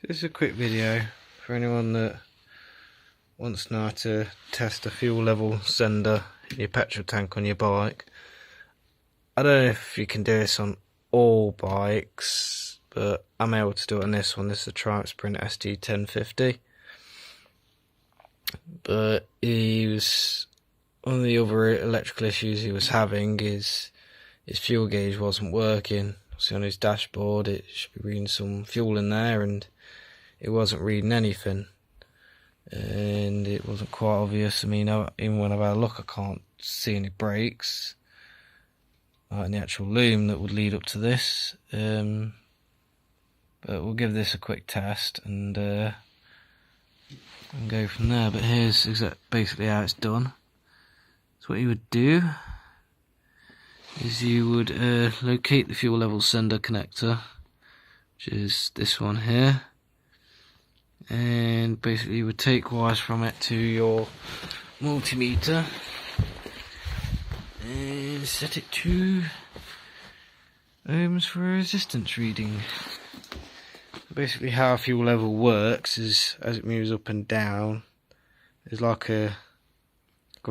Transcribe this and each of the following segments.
Just a quick video for anyone that wants to know how to test a fuel level sender in your petrol tank on your bike. I don't know if you can do this on all bikes, but I'm able to do it on this one. This is a Triumph Sprint ST1050. But one of the other electrical issues he was having is his fuel gauge wasn't working. So on his dashboard it should be reading some fuel in there and it wasn't reading anything, and it wasn't quite obvious. I mean, even when I've had a look, I can't see any brakes in the actual loom that would lead up to this. But we'll give this a quick test and go from there. But here's basically how it's done. So what you would do is you would locate the fuel level sender connector, which is this one here, and basically you would take wires from it to your multimeter and set it to ohms for a resistance reading. Basically how a fuel level works is, as it moves up and down, there's like a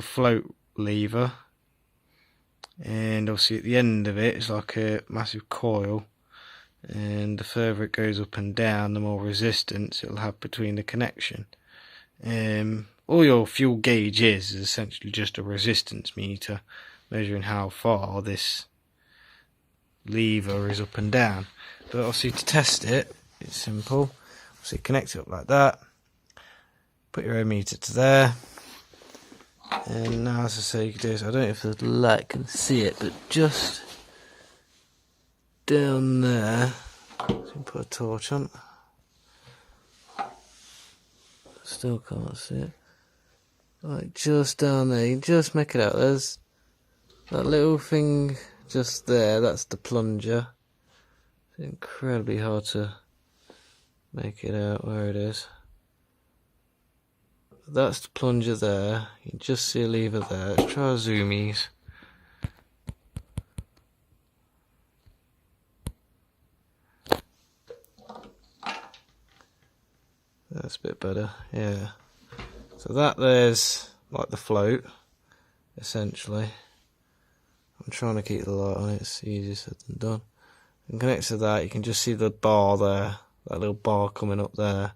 float lever, and obviously at the end of it it's like a massive coil, and the further it goes up and down, the more resistance it'll have between the connection. All your fuel gauge is essentially just a resistance meter measuring how far this lever is up and down. But obviously to test it, it's simple. Obviously connect it up like that, put your ohm meter to there, and now, as I say, you can do this. I don't know if the light can see it, but just down there, so you can put a torch on. Still can't see it. Like just down there, you can just make it out. There's that little thing just there, that's the plunger. It's incredibly hard to make it out where it is. That's the plunger there. You can just see a lever there. Let's try zoomies. That's a bit better, yeah. So that there's like the float, essentially. I'm trying to keep the light on, it's easier said than done. And connect to that, you can just see the bar there, that little bar coming up there.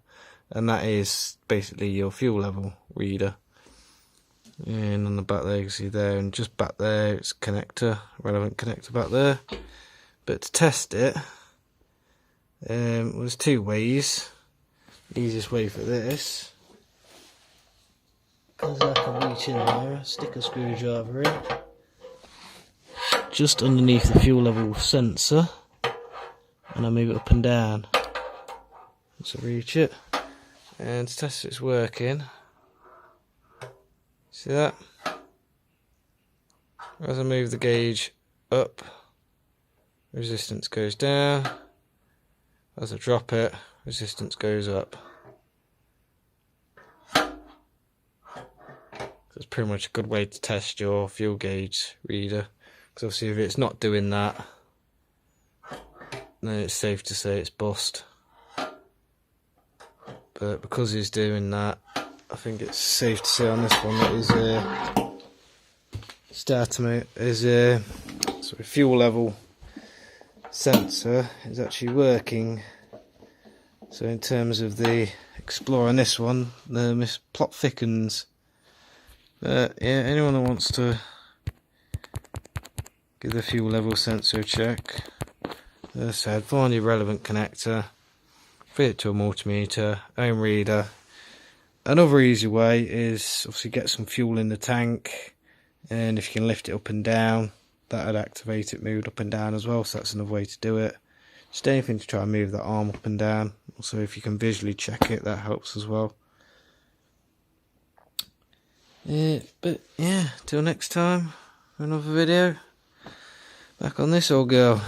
And that is basically your fuel level reader. And on the back there you can see there, and just back there it's connector, relevant connector back there. But to test it, there's two ways. The easiest way for this, because I can reach in there, stick a screwdriver in, just underneath the fuel level sensor, and I move it up and down. So reach it. And to test it's working, see that? As I move the gauge up, resistance goes down. As I drop it, resistance goes up. That's pretty much a good way to test your fuel gauge reader, because obviously if it's not doing that, then it's safe to say it's bust. But because he's doing that, I think it's safe to say on this one that his fuel level sensor is actually working. So in terms of the Explorer on this one, the plot thickens. But yeah, anyone that wants to give the fuel level sensor a check, as I said, find your relevant connector, fit it to a multimeter, ohm reader. Another easy way is obviously get some fuel in the tank, and if you can lift it up and down, that would activate it, move it up and down as well. So that's another way to do it. Just anything to try and move that arm up and down. Also, if you can visually check it, that helps as well. But yeah, till next time for another video. Back on this old girl.